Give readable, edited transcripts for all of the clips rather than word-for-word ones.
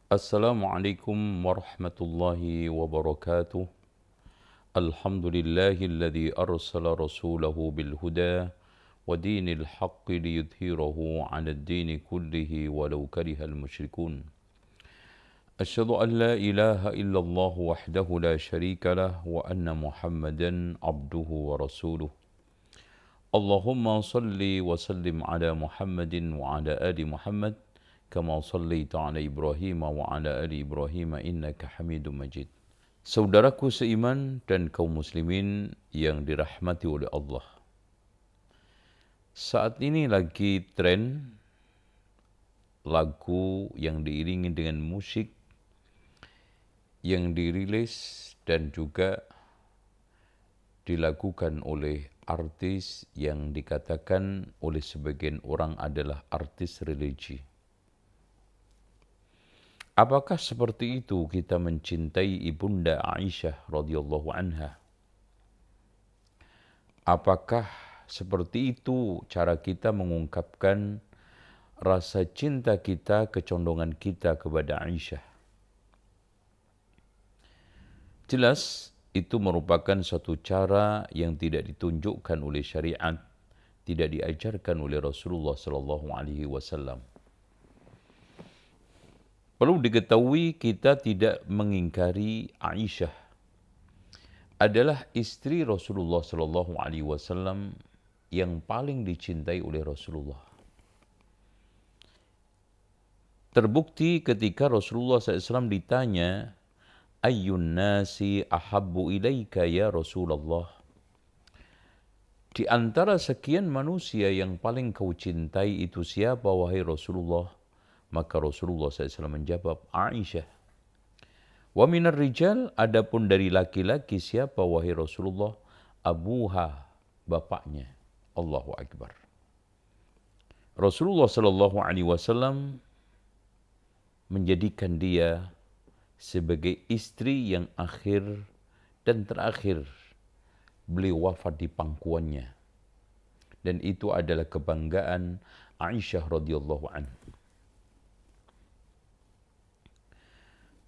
Assalamualaikum warahmatullahi wabarakatuh. Alhamdulillahilladzi arsala rasulahu bil huda wa dinil haqqi liyudhhirahu 'alad dini kullihi walau karihal musyrikun. Asyhadu an la ilaha illallah wahdahu la syarika lah wa anna Muhammadan abduhu wa rasuluh. Allahumma salli wa sallim ala Muhammadin wa ala ali Muhammad kama sallaita ala Ibrahim wa ala ali Ibrahim innaka Hamidum Majid. Saudaraku seiman dan kaum muslimin yang dirahmati oleh Allah. Saat ini lagi tren lagu yang diiringi dengan musik yang dirilis dan juga dilakukan oleh artis yang dikatakan oleh sebagian orang adalah artis religi. Apakah seperti itu kita mencintai ibunda Aisyah radhiyallahu anha? Apakah seperti itu cara kita mengungkapkan rasa cinta kita, kecondongan kita kepada Aisyah? Jelas itu merupakan suatu cara yang tidak ditunjukkan oleh syariat, tidak diajarkan oleh Rasulullah sallallahu alaihi wasallam. Perlu diketahui kita tidak mengingkari Aisyah adalah istri Rasulullah sallallahu alaihi wasallam yang paling dicintai oleh Rasulullah. Terbukti ketika Rasulullah SAW ditanya, Ayyun nasi ahabbu ilaika ya Rasulullah. Di antara sekian manusia yang paling kau cintai itu siapa wahai Rasulullah? Maka Rasulullah SAW menjawab, Aisyah. Wa minar rijal, adapun dari laki-laki siapa wahai Rasulullah? Abuha, bapaknya. Allahu Akbar. Rasulullah SAW menjadikan dia sebagai istri yang akhir dan terakhir beliau wafat di pangkuannya. Dan itu adalah kebanggaan Aisyah radhiyallahu anha.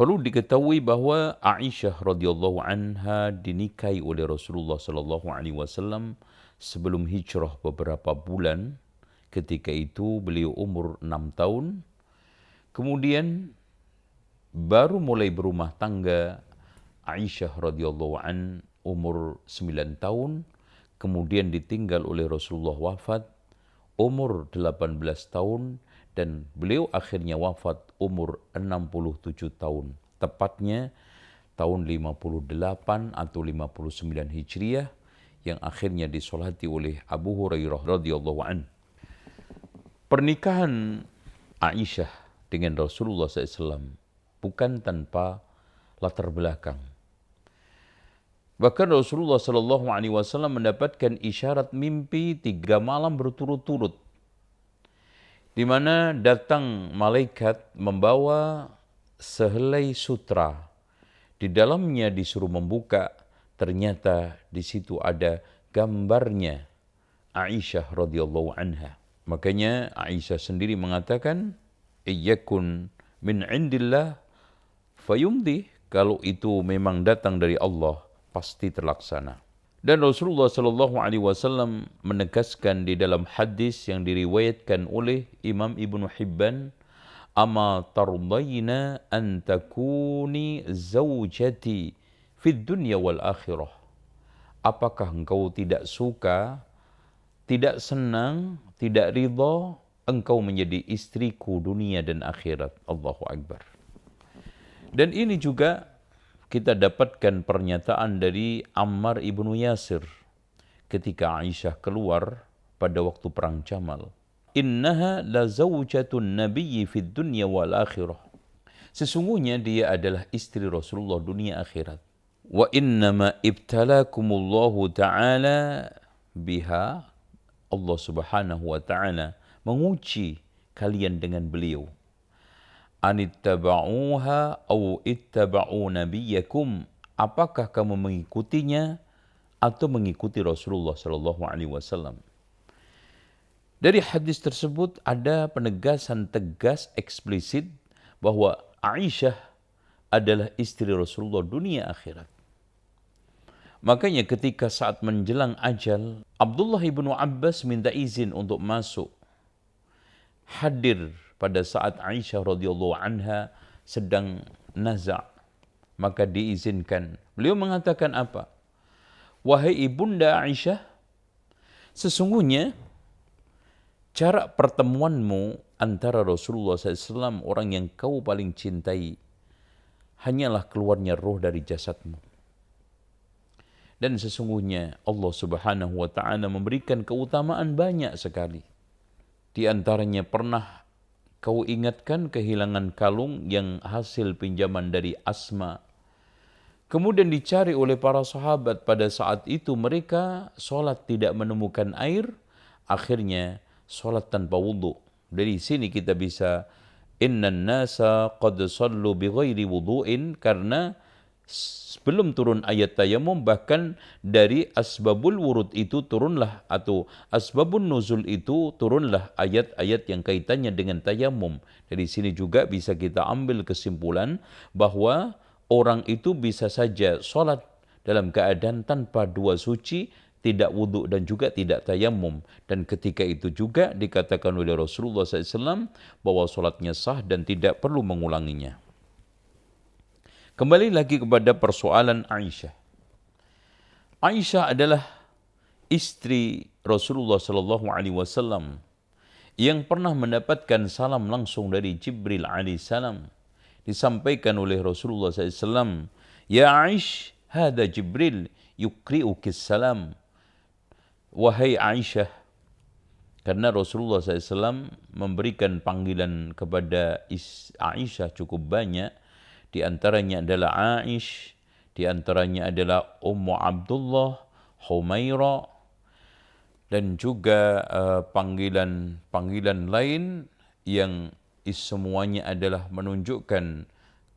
Perlu diketahui bahwa Aisyah radhiyallahu anha dinikahi oleh Rasulullah sallallahu alaihi wasallam sebelum hijrah beberapa bulan. Ketika itu beliau umur 6 tahun. Kemudian baru mulai berumah tangga Aisyah radhiyallahu an umur 9 tahun. Kemudian ditinggal oleh Rasulullah wafat umur 18 tahun. Dan beliau akhirnya wafat umur 67 tahun. Tepatnya tahun 58 atau 59 Hijriah yang akhirnya disolati oleh Abu Hurairah radhiyallahu an. Pernikahan Aisyah dengan Rasulullah SAW bukan tanpa latar belakang. Bahkan Rasulullah SAW mendapatkan isyarat mimpi 3 malam berturut-turut, di mana datang malaikat membawa sehelai sutra. Di dalamnya disuruh membuka, ternyata di situ ada gambarnya Aisyah radhiyallahu anha. Makanya Aisyah sendiri mengatakan, "Iyyakun min indillah fayumdi." Kalau itu memang datang dari Allah, pasti terlaksana. Dan Rasulullah sallallahu alaihi wasallam menegaskan di dalam hadis yang diriwayatkan oleh Imam Ibnu Hibban, "Ama tardayna an takuni zawjati fid dunya wal akhirah." Apakah engkau tidak suka, tidak senang, tidak ridha engkau menjadi istriku dunia dan akhirat? Allahu Akbar. Dan ini juga kita dapatkan pernyataan dari Ammar ibnu Yasir ketika Aisyah keluar pada waktu perang Jamal. Innaha la zawjatun nabiyyi fid dunya wal akhirah. Sesungguhnya dia adalah istri Rasulullah dunia akhirat. Wa innama ibtalakumullahu ta'ala biha. Allah Subhanahu wa ta'ala menguji kalian dengan beliau. Anittaba'uha au ittaba'u nabiyakum. Apakah kamu mengikutinya atau mengikuti Rasulullah sallallahu alaihi wasallam? Dari hadis tersebut ada penegasan tegas eksplisit bahwa Aisyah adalah istri Rasulullah dunia akhirat. Makanya ketika saat menjelang ajal, Abdullah ibnu Abbas minta izin untuk masuk. Hadir pada saat Aisyah radhiyallahu anha sedang naza'. Maka diizinkan. Beliau mengatakan apa? Wahai ibunda Aisyah, sesungguhnya jarak pertemuanmu antara Rasulullah SAW, orang yang kau paling cintai, hanyalah keluarnya roh dari jasadmu. Dan sesungguhnya Allah Subhanahu wa Ta'ala memberikan keutamaan banyak sekali. Di antaranya pernah kau ingatkan kehilangan kalung yang hasil pinjaman dari Asma. Kemudian dicari oleh para sahabat. Pada saat itu mereka sholat tidak menemukan air. Akhirnya sholat tanpa wudhu. Dari sini kita bisa innan nasa qad sallu bighairi wudhu'in, karena sebelum turun ayat tayamum, bahkan dari asbabul wurud itu turunlah, atau asbabun nuzul itu turunlah ayat-ayat yang kaitannya dengan tayamum. Dari sini juga bisa kita ambil kesimpulan bahwa orang itu bisa saja sholat dalam keadaan tanpa dua suci, tidak wudhu dan juga tidak tayamum. Dan ketika itu juga dikatakan oleh Rasulullah SAW bahwa sholatnya sah dan tidak perlu mengulanginya. Kembali lagi kepada persoalan Aisyah. Aisyah adalah istri Rasulullah SAW yang pernah mendapatkan salam langsung dari Jibril alaihissalam. Disampaikan oleh Rasulullah SAW, Ya Aish, hada Jibril yukri'ukis salam. Wahai Aisyah, karena Rasulullah SAW memberikan panggilan kepada Aisyah cukup banyak. Di antaranya adalah Aish, di antaranya adalah Ummu Abdullah, Humaira, dan juga panggilan lain yang semuanya adalah menunjukkan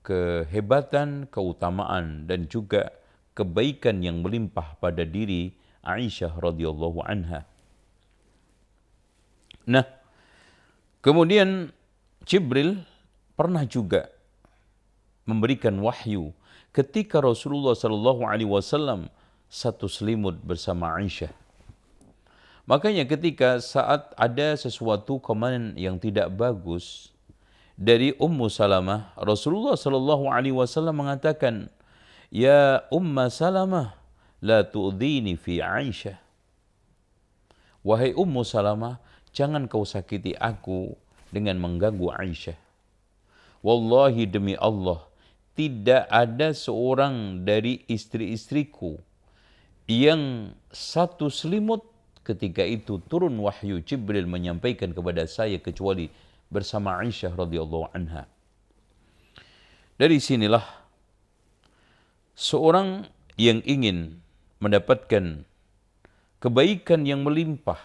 kehebatan, keutamaan, dan juga kebaikan yang melimpah pada diri Aisyah radhiyallahu anha. Nah, kemudian Jibril pernah juga memberikan wahyu ketika Rasulullah SAW satu selimut bersama Aisyah. Makanya ketika saat ada sesuatu komen yang tidak bagus dari Ummu Salamah, Rasulullah SAW mengatakan, Ya Umma Salamah, la tu'dhini fi Aisyah. Wahai Ummu Salamah, jangan kau sakiti aku dengan mengganggu Aisyah. Wallahi demi Allah, tidak ada seorang dari istri-istriku yang satu selimut ketika itu turun wahyu Jibril menyampaikan kepada saya kecuali bersama Aisyah radhiyallahu anha. Dari sinilah seorang yang ingin mendapatkan kebaikan yang melimpah,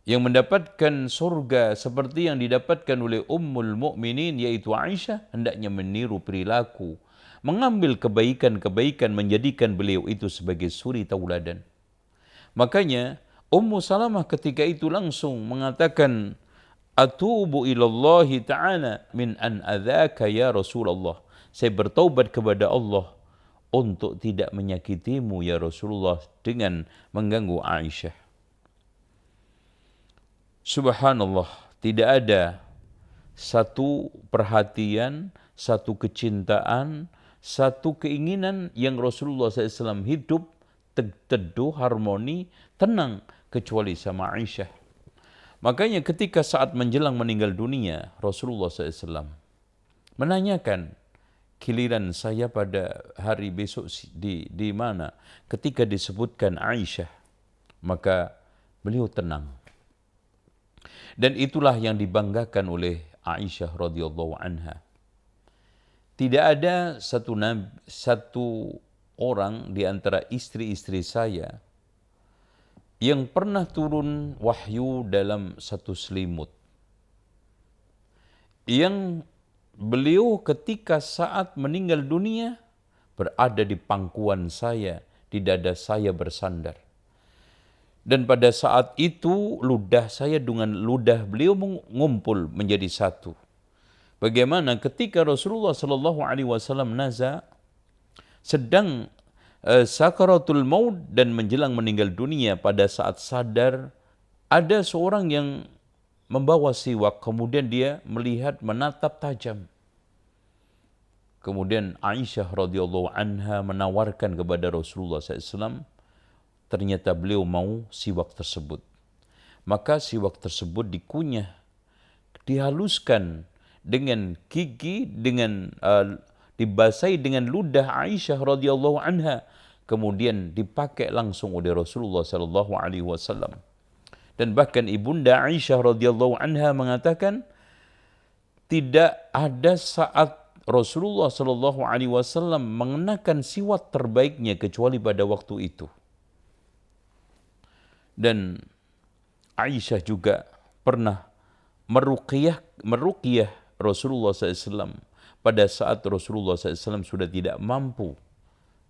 yang mendapatkan surga seperti yang didapatkan oleh Ummul Mukminin yaitu Aisyah, hendaknya meniru perilaku, mengambil kebaikan-kebaikan, menjadikan beliau itu sebagai suri tauladan. Makanya Ummu Salamah ketika itu langsung mengatakan, Atubu ilallahi ta'ala min an adzaka ya Rasulullah. Saya bertaubat kepada Allah untuk tidak menyakitimu ya Rasulullah dengan mengganggu Aisyah. Subhanallah, tidak ada satu perhatian, satu kecintaan, satu keinginan yang Rasulullah SAW hidup teduh, harmoni, tenang, kecuali sama Aisyah. Makanya ketika saat menjelang meninggal dunia, Rasulullah SAW menanyakan, giliran saya pada hari besok di mana? Ketika disebutkan Aisyah, maka beliau tenang. Dan itulah yang dibanggakan oleh Aisyah radhiyallahu anha. Tidak ada satu orang di antara istri-istri saya yang pernah turun wahyu dalam satu selimut. Yang beliau ketika saat meninggal dunia berada di pangkuan saya, di dada saya bersandar. Dan pada saat itu ludah saya dengan ludah beliau mengumpul menjadi satu. bagaimana ketika Rasulullah sallallahu alaihi wasallam sedang sakaratul maut dan menjelang meninggal dunia, pada saat sadar ada seorang yang membawa siwak, kemudian dia melihat menatap tajam. Kemudian Aisyah radhiyallahu anha menawarkan kepada Rasulullah SAW, ternyata beliau mau siwak tersebut. Maka siwak tersebut dikunyah, dihaluskan dengan gigi, dengan dibasahi dengan ludah Aisyah radhiyallahu anha, kemudian dipakai langsung oleh Rasulullah sallallahu alaihi wasallam. Dan bahkan ibunda Aisyah radhiyallahu anha mengatakan, tidak ada saat Rasulullah sallallahu alaihi wasallam mengenakan siwak terbaiknya kecuali pada waktu itu. Dan Aisyah juga pernah meruqyah Rasulullah SAW pada saat Rasulullah SAW sudah tidak mampu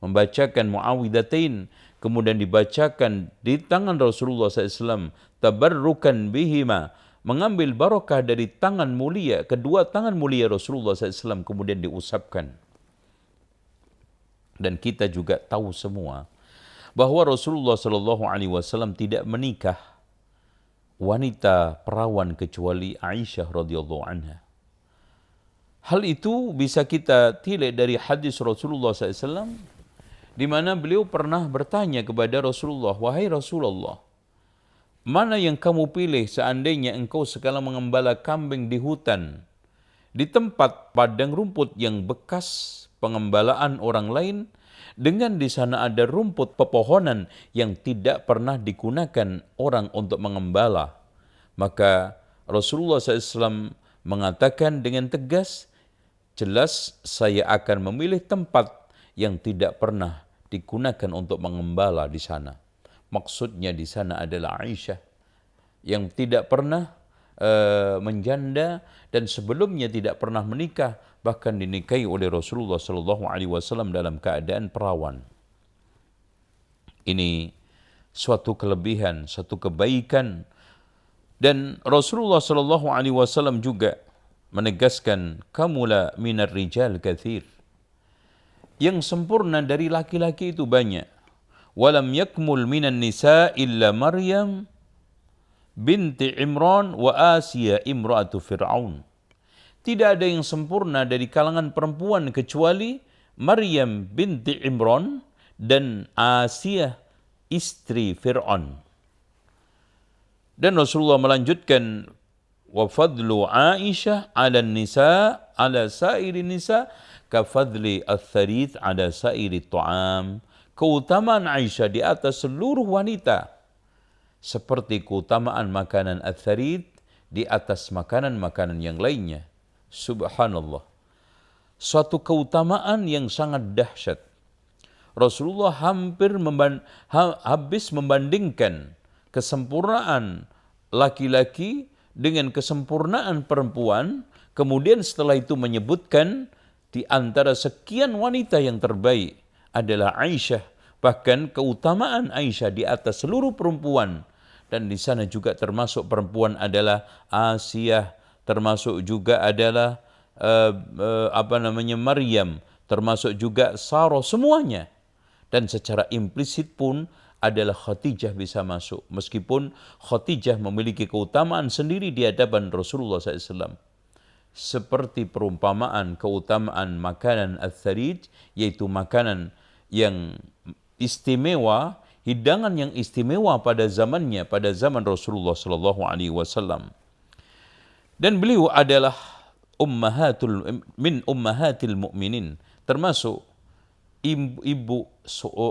membacakan Muawwidhatain, kemudian dibacakan di tangan Rasulullah SAW, tabarrukan bihima, mengambil barokah dari tangan mulia, kedua tangan mulia Rasulullah SAW, kemudian diusapkan. Dan kita juga tahu semua bahwa Rasulullah SAW tidak menikah wanita perawan kecuali Aisyah radhiyallahu anha. Hal itu bisa kita tilai dari hadis Rasulullah SAW, di mana beliau pernah bertanya kepada Rasulullah, wahai Rasulullah, mana yang kamu pilih seandainya engkau sekala mengembala kambing di hutan, di tempat padang rumput yang bekas pengembalaan orang lain, dengan di sana ada rumput pepohonan yang tidak pernah digunakan orang untuk mengembala. Maka Rasulullah SAW mengatakan dengan tegas, jelas saya akan memilih tempat yang tidak pernah digunakan untuk mengembala di sana. Maksudnya di sana adalah Aisyah yang tidak pernah menjanda dan sebelumnya tidak pernah menikah, bahkan dinikahi oleh Rasulullah SAW dalam keadaan perawan. Ini suatu kelebihan, suatu kebaikan. Dan Rasulullah SAW juga menegaskan, kamula minar rijal kathir, yang sempurna dari laki-laki itu banyak. Walam yakmul minan nisa illa Maryam binti Imran wa Asiyah imra'atu Fir'aun. Tidak ada yang sempurna dari kalangan perempuan kecuali Maryam binti Imran dan Asiyah istri Fir'aun. Dan Rasulullah melanjutkan, wa fadlu Aisyah ala nisa ala sairi nisa ka fadli al-tharith ala sairi ta'am. Keutamaan Aisyah di atas seluruh wanita seperti keutamaan makanan al-tharith di atas makanan-makanan yang lainnya. Subhanallah. Suatu keutamaan yang sangat dahsyat. Rasulullah habis membandingkan kesempurnaan laki-laki dengan kesempurnaan perempuan, kemudian setelah itu menyebutkan di antara sekian wanita yang terbaik adalah Aisyah, bahkan keutamaan Aisyah di atas seluruh perempuan, dan di sana juga termasuk perempuan adalah Asiyah, termasuk juga adalah Maryam, termasuk juga Sarah, semuanya. Dan secara implisit pun adalah Khadijah bisa masuk, meskipun Khadijah memiliki keutamaan sendiri di hadapan Rasulullah SAW. Seperti perumpamaan keutamaan makanan al-tharij, yaitu makanan yang istimewa, hidangan yang istimewa pada zamannya, pada zaman Rasulullah SAW. Dan beliau adalah ummahatil mu'minin, termasuk ibu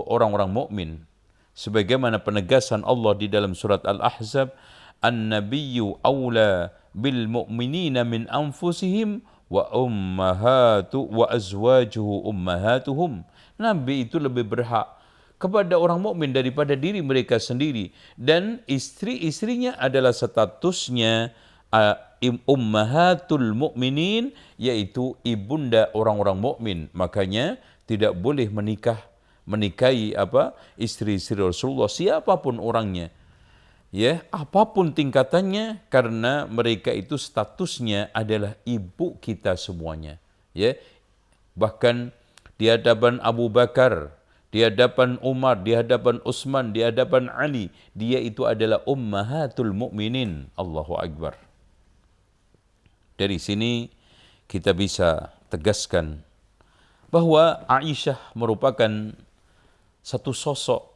orang-orang mukmin. Sebagaimana penegasan Allah di dalam surat Al-Ahzab, An-nabiyyu awla bil mu'minina min anfusihim wa azwajuhu ummahatuhum. Nabi itu lebih berhak kepada orang mukmin daripada diri mereka sendiri, dan istri-istrinya adalah statusnya ummahatul mu'minin, yaitu ibunda orang-orang mukmin. Makanya tidak boleh menikahi istri-istri Rasulullah siapapun orangnya. ya, apapun tingkatannya, karena mereka itu statusnya adalah ibu kita semuanya, ya. Bahkan di hadapan Abu Bakar, di hadapan Umar, di hadapan Utsman, di hadapan Ali, dia itu adalah ummahatul mukminin. Allahu Akbar. Dari sini kita bisa tegaskan bahwa Aisyah merupakan satu sosok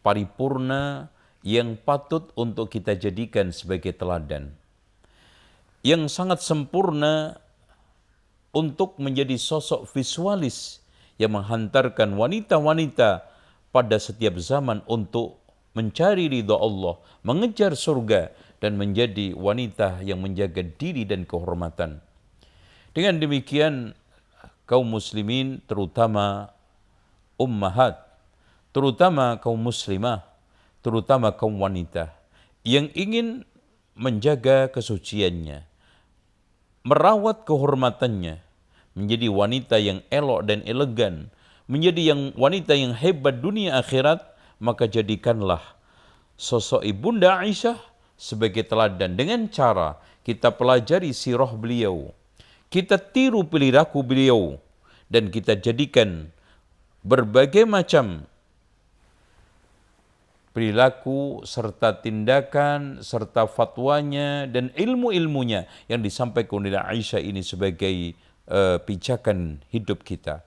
paripurna yang patut untuk kita jadikan sebagai teladan, yang sangat sempurna untuk menjadi sosok visualis yang menghantarkan wanita-wanita pada setiap zaman untuk mencari ridha Allah, mengejar surga, dan menjadi wanita yang menjaga diri dan kehormatan. Dengan demikian, kaum muslimin, terutama ummahat, terutama kaum muslimah, terutama kaum wanita yang ingin menjaga kesuciannya, merawat kehormatannya, menjadi wanita yang elok dan elegan, menjadi wanita yang hebat dunia akhirat, maka jadikanlah sosok Ibunda Aisyah sebagai teladan dengan cara kita pelajari sirah beliau, kita tiru perilaku beliau, dan kita jadikan berbagai macam perilaku serta tindakan serta fatwanya dan ilmu-ilmunya yang disampaikan oleh Aisyah ini sebagai pijakan hidup kita.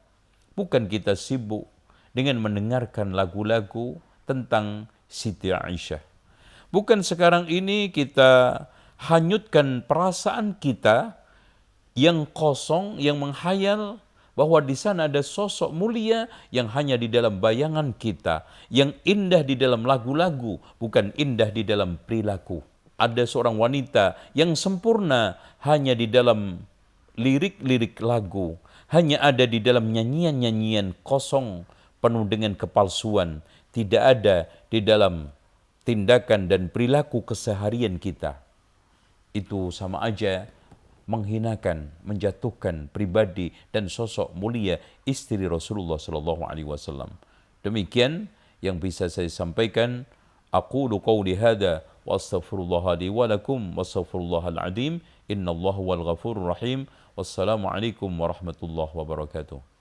Bukan kita sibuk dengan mendengarkan lagu-lagu tentang Siti Aisyah. Bukan sekarang ini kita hanyutkan perasaan kita yang kosong, yang menghayal bahwa di sana ada sosok mulia yang hanya di dalam bayangan kita, yang indah di dalam lagu-lagu, bukan indah di dalam perilaku. Ada seorang wanita yang sempurna hanya di dalam lirik-lirik lagu, hanya ada di dalam nyanyian-nyanyian kosong penuh dengan kepalsuan, tidak ada di dalam tindakan dan perilaku keseharian kita. Itu sama aja menghinakan, menjatuhkan pribadi dan sosok mulia istri Rasulullah sallallahu alaihi wasallam. Demikian yang bisa saya sampaikan. Aqulu qawli hadza wa astaghfirullah li wa lakum wastaghfirullahal azim. Innallaha wal ghafurur rahim. Wassalamu alaikum warahmatullahi wabarakatuh.